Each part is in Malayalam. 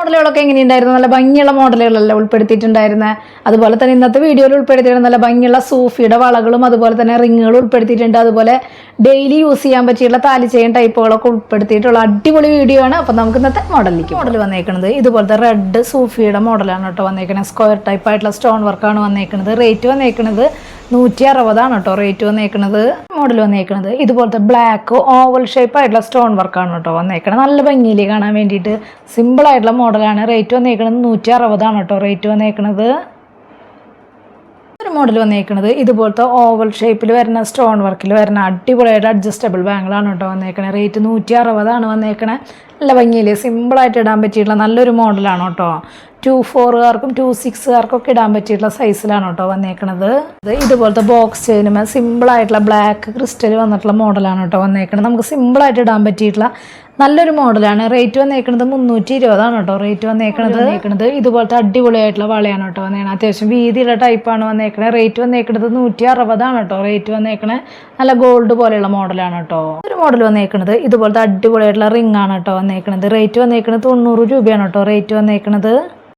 മോഡലുകളൊക്കെ എങ്ങനെയുണ്ടായിരുന്നു? നല്ല ഭംഗിയുള്ള മോഡലുകളല്ല ഉൾപ്പെടുത്തിയിട്ടുണ്ടായിരുന്നത്. അതുപോലെ തന്നെ ഇന്നത്തെ വീഡിയോയിൽ ഉൾപ്പെടുത്തിയിട്ട് നല്ല ഭംഗിയുള്ള സൂഫിയുടെ വളകളും അതുപോലെ തന്നെ റിങ്ങുകളും ഉൾപ്പെടുത്തിയിട്ടുണ്ട്. അതുപോലെ ഡെയിലി യൂസ് ചെയ്യാൻ പറ്റിയുള്ള താലി ചെയിൻ ടൈപ്പുകളൊക്കെ ഉൾപ്പെടുത്തിയിട്ടുള്ള അടിപൊളി വീഡിയോ ആണ്. അപ്പോൾ നമുക്ക് ഇന്നത്തെ മോഡൽ വന്നേക്കുന്നത് ഇതുപോലത്തെ റെഡ് സൂഫിയുടെ മോഡലാണ് കേട്ടോ വന്നേക്കുന്നത്. സ്ക്വയർ ടൈപ്പ് ആയിട്ടുള്ള സ്റ്റോൺ വർക്കാണ് വന്നേക്കുന്നത്. റേറ്റ് വന്നേക്കുന്നത് 160 കേട്ടോ റേറ്റ് വന്നേക്കുന്നത്. മോഡൽ വന്നേക്കുന്നത് ഇതുപോലത്തെ ബ്ലാക്ക് ഓവൽ ഷേപ്പ് ആയിട്ടുള്ള സ്റ്റോൺ വർക്കാണ് കേട്ടോ വന്നേക്കുന്നത്. നല്ല ഭംഗിയിൽ കാണാൻ വേണ്ടിയിട്ട് സിമ്പിൾ ആയിട്ടുള്ള മോഡലാണ്. റേറ്റ് വന്നേക്കുന്നത് 160 കേട്ടോ റേറ്റ് വന്നേക്കുന്നത്. ഒരു മോഡൽ വന്നേക്കുന്നത് ഇതുപോലത്തെ ഓവൽ ഷേപ്പിൽ വരുന്ന സ്റ്റോൺ വർക്കിൽ വരുന്ന അടിപൊളിയായിട്ട് അഡ്ജസ്റ്റബിൾ ബാങ്കിളാണ് കേട്ടോ വന്നേക്കണേ. റേറ്റ് 160 വന്നേക്കണേ. നല്ല ഭംഗിയിൽ സിമ്പിളായിട്ട് ഇടാൻ പറ്റിയിട്ടുള്ള നല്ലൊരു മോഡലാണ് കേട്ടോ. 2/4-കാർക്കും 2/6-കാർക്കൊക്കെ ഇടാൻ പറ്റിയിട്ടുള്ള സൈസിലാണ് കേട്ടോ വന്നേക്കണത്. ഇതുപോലത്തെ ബോക്സ് ചെയിനുമേ സിമ്പിളായിട്ടുള്ള ബ്ലാക്ക് ക്രിസ്റ്റൽ വന്നിട്ടുള്ള മോഡലാണ് കേട്ടോ വന്നേക്കണത്. നമുക്ക് സിമ്പിളായിട്ട് ഇടാൻ പറ്റിയിട്ടുള്ള നല്ലൊരു മോഡലാണ്. റേറ്റ് വന്നേക്കുന്നത് 320 കേട്ടോ റേറ്റ് വന്നേക്കുന്നത്. ഇതുപോലത്തെ അടിപൊളിയായിട്ടുള്ള വളയാണ് കേട്ടോ വന്നേക്കണത്. അത്യാവശ്യം വീതിയുള്ള ടൈപ്പാണ് വന്നേക്കണത്. റേറ്റ് വന്നേക്കുന്നത് 160 കേട്ടോ റേറ്റ് വന്നേക്കണേ. നല്ല ഗോൾഡ് പോലെയുള്ള മോഡലാണ് കേട്ടോ. ഒരു മോഡൽ വന്നേക്കുന്നത് ഇതുപോലത്തെ അടിപൊളിയായിട്ടുള്ള റിംഗ് ആണ് കേട്ടോ വന്നേക്കുന്നത്. റേറ്റ് വന്നേക്കുന്നത് 90 രൂപയാണ് കേട്ടോ റേറ്റ് വന്നേക്കുന്നത്.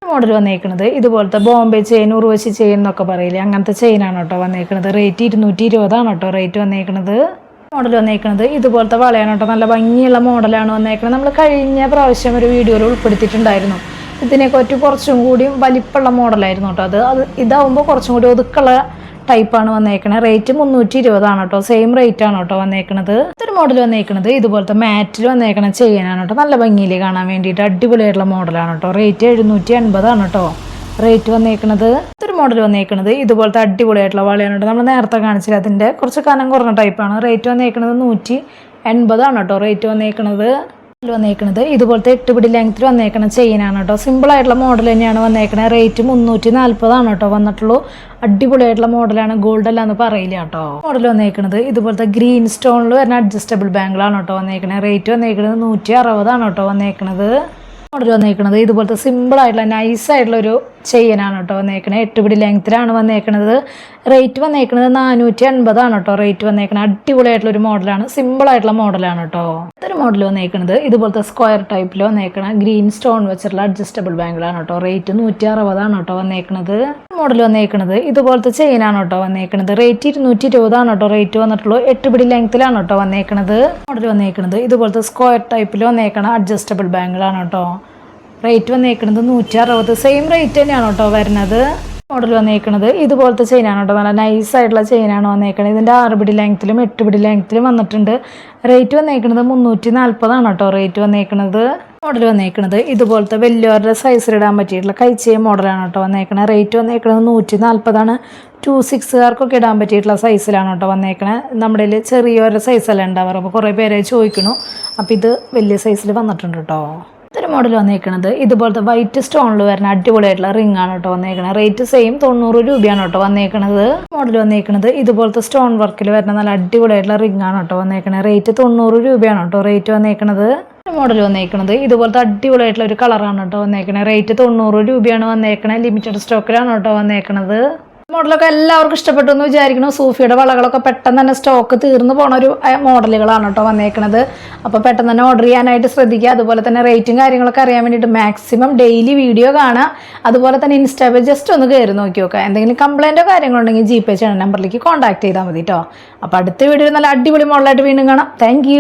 മോഡൽ വന്നേക്കുന്നത് ഇതുപോലത്തെ ബോംബെ ചെയിൻ, ഉർവശി ചെയിൻ എന്നൊക്കെ പറയില്ലേ, അങ്ങനത്തെ ചെയിനാണ് കേട്ടോ വന്നേക്കുന്നത്. റേറ്റ് 220 കേട്ടോ റേറ്റ് വന്നേക്കുന്നത്. മോഡൽ വന്നേക്കുന്നത് ഇതുപോലത്തെ വളയാണ് കേട്ടോ. നല്ല ഭംഗിയുള്ള മോഡലാണ് വന്നേക്കുന്നത്. നമ്മൾ കഴിഞ്ഞ പ്രാവശ്യം ഒരു വീഡിയോയിൽ ഉൾപ്പെടുത്തിയിട്ടുണ്ടായിരുന്നു. ഇതിനെക്കുറിച്ച് കുറച്ചും കൂടി വലിപ്പമുള്ള മോഡലായിരുന്നു കേട്ടോ. ഇതാവുമ്പോൾ കുറച്ചും കൂടി ഒതുക്കുള്ള ടൈപ്പാണ് വന്നേക്കണത്. റേറ്റ് 320 കേട്ടോ. സെയിം റേറ്റ് ആണ് കേട്ടോ വന്നേക്കണത്. ഇതൊരു മോഡൽ വന്നേക്കണത് ഇതുപോലത്തെ മാറ്റിൽ വന്നേക്കണ ചെയിനാണ് കേട്ടോ. നല്ല ഭംഗിയിൽ കാണാൻ വേണ്ടിയിട്ട് അടിപൊളിയായിട്ടുള്ള മോഡലാണ് കേട്ടോ. റേറ്റ് 780 കേട്ടോ റേറ്റ് വന്നേക്കണത്. ഇതൊരു മോഡൽ വന്നേക്കണത് ഇതുപോലത്തെ അടിപൊളിയായിട്ടുള്ള വളയാണ് കേട്ടോ. നമ്മൾ നേരത്തെ കാണിച്ചില്ല, അതിൻ്റെ കുറച്ച് കനം കുറഞ്ഞ ടൈപ്പാണ്. റേറ്റ് വന്നേക്കണത് 180 കേട്ടോ റേറ്റ് വന്നേക്കണത്. വന്നേക്കുന്നത് ഇതുപോലത്തെ 8 പിടി ലെങ്ത്തിൽ വന്നേക്കണ ചെയിനാണ് കേട്ടോ. സിമ്പിളായിട്ടുള്ള മോഡൽ തന്നെയാണ് വന്നേക്കണത്. റേറ്റ് 340 കേട്ടോ വന്നിട്ടുള്ളൂ. അടിപൊളിയായിട്ടുള്ള മോഡലാണ്. ഗോൾഡ് അല്ല എന്ന് പറയില്ല കേട്ടോ. മോഡൽ വന്നേക്കുന്നത് ഇതുപോലത്തെ ഗ്രീൻ സ്റ്റോണിൽ വരുന്ന അഡ്ജസ്റ്റബിൾ ബാങ്കിളാണ് കേട്ടോ വന്നേക്കണത്. റേറ്റ് വന്നേക്കുന്നത് 160 കേട്ടോ വന്നേക്കണത്. മോഡൽ വന്നേക്കുന്നത് ഇതുപോലത്തെ സിമ്പിളായിട്ടുള്ള നൈസായിട്ടുള്ള ഒരു ചെയിനാണ് കേട്ടോ വന്നേക്കണത്. 8 പിടി ലെങ്ത്തിലാണ് വന്നേക്കണത്. റേറ്റ് വന്നേക്കുന്നത് 480 കേട്ടോ റേറ്റ് വന്നേക്കണത്. അടിപൊളിയായിട്ടുള്ള ഒരു മോഡലാണ്. സിമ്പിളായിട്ടുള്ള മോഡലാണ് കേട്ടോ. ഇതൊരു മോഡൽ വന്നേക്കുന്നത് ഇതുപോലത്തെ സ്ക്വയർ ടൈപ്പിൽ വന്നേക്കണ ഗ്രീൻ സ്റ്റോൺ വെച്ചിട്ടുള്ള അഡ്ജസ്റ്റബിൾ ബാങ്കിളാണ് കേട്ടോ. റേറ്റ് 160 കേട്ടോ വന്നേക്കണത്. മോഡൽ വന്നേക്കുന്നത് ഇതുപോലത്തെ ചെയിനാണ് കേട്ടോ വന്നേക്കണത്. റേറ്റ് 220 കേട്ടോ റേറ്റ് വന്നിട്ടുള്ളൂ. 8 പിടി ലെങ്ത്തിലാണ് കേട്ടോ വന്നേക്കണത്. മോഡൽ വന്നേക്കുന്നത് ഇതുപോലത്തെ സ്ക്വയർ ടൈപ്പിൽ വന്നേക്കണ അഡ്ജസ്റ്റബിൾ ബാങ്കിളാണ് കേട്ടോ. റേറ്റ് വന്നേക്കുന്നത് 160. സെയിം റേറ്റ് തന്നെയാണ് കേട്ടോ വരുന്നത്. മോഡൽ വന്നേക്കുന്നത് ഇതുപോലത്തെ ചെയിനാണ് കേട്ടോ. നല്ല നൈസായിട്ടുള്ള ചെയിനാണ് വന്നേക്കുന്നത്. ഇതിൻ്റെ 6 പിടി ലെങ്ത്തിലും 8 പിടി ലെങ്ത്തിലും വന്നിട്ടുണ്ട്. റേറ്റ് വന്നേക്കുന്നത് 340 കേട്ടോ റേറ്റ് വന്നേക്കുന്നത്. മോഡൽ വന്നേക്കുന്നത് ഇതുപോലത്തെ വലിയവരുടെ സൈസിലിടാൻ പറ്റിയിട്ടുള്ള കൈച്ചെയിൻ മോഡലാണ് കേട്ടോ വന്നേക്കണത്. റേറ്റ് വന്നേക്കുന്നത് 140. 2/6-കാർക്കൊക്കെ ഇടാൻ പറ്റിയിട്ടുള്ള സൈസിലാണ് കേട്ടോ വന്നേക്കണത്. നമ്മുടെ ചെറിയൊരു സൈസല്ല ഉണ്ടാവാറ്. അപ്പോൾ കുറേ പേരെ ചോദിക്കണു. അപ്പോൾ ഇത് വലിയ സൈസിൽ വന്നിട്ടുണ്ട് കേട്ടോ. ഇതൊരു മോഡൽ വന്നേക്കണത് ഇതുപോലത്തെ വൈറ്റ് സ്റ്റോണിൽ വരുന്ന അടിപൊളിയായിട്ടുള്ള റിംഗ് ആണ് കേട്ടോ വന്നേക്കണത്. റേറ്റ് സെയിം 90 രൂപയാണ് കേട്ടോ വന്നേക്കണത്. മോഡൽ വന്നേക്കണത് ഇതുപോലത്തെ സ്റ്റോൺ വർക്കിൽ വരുന്ന നല്ല അടിപൊളിയായിട്ടുള്ള റിംഗ് ആണ് കേട്ടോ വന്നേക്കണത്. റേറ്റ് 90 രൂപയാണ് കേട്ടോ റേറ്റ് വന്നേക്കണത്. മോഡൽ വന്നേക്കണത് ഇതുപോലത്തെ അടിപൊളിയായിട്ടുള്ള ഒരു കളറാണ് കേട്ടോ വന്നേക്കണത്. റേറ്റ് 90 രൂപയാണ് വന്നേക്കണത്. ലിമിറ്റഡ് സ്റ്റോക്കിലാണ് കേട്ടോ വന്നേക്കണത്. മോഡലൊക്കെ എല്ലാവർക്കും ഇഷ്ടപ്പെട്ടു എന്ന് വിചാരിക്കുന്നു. സൂഫിയുടെ വളകളൊക്കെ പെട്ടെന്ന് തന്നെ സ്റ്റോക്ക് തീർന്നു പോണ ഒരു മോഡലുകളാണ് കേട്ടോ വന്നേക്കണത്. അപ്പോൾ പെട്ടെന്ന് തന്നെ ഓർഡർ ചെയ്യാനായിട്ട് ശ്രദ്ധിക്കുക. അതുപോലെ തന്നെ റേറ്റും കാര്യങ്ങളൊക്കെ അറിയാൻ വേണ്ടിയിട്ട് മാക്സിമം ഡെയിലി വീഡിയോ കാണുക. അതുപോലെ തന്നെ ഇൻസ്റ്റാ പേജ് ജസ്റ്റ് ഒന്ന് കയറി നോക്കി നോക്കുക. എന്തെങ്കിലും കംപ്ലൈൻറ്റോ കാര്യങ്ങളുണ്ടെങ്കിൽ GPay ചെയ്യുന്ന നമ്പറിലേക്ക് കോൺടാക്ട് ചെയ്താൽ മതി കേട്ടോ. അപ്പോൾ അടുത്ത വീഡിയോയിൽ നല്ല അടിപൊളി മോഡലായിട്ട് വീണ്ടും കാണാം. താങ്ക്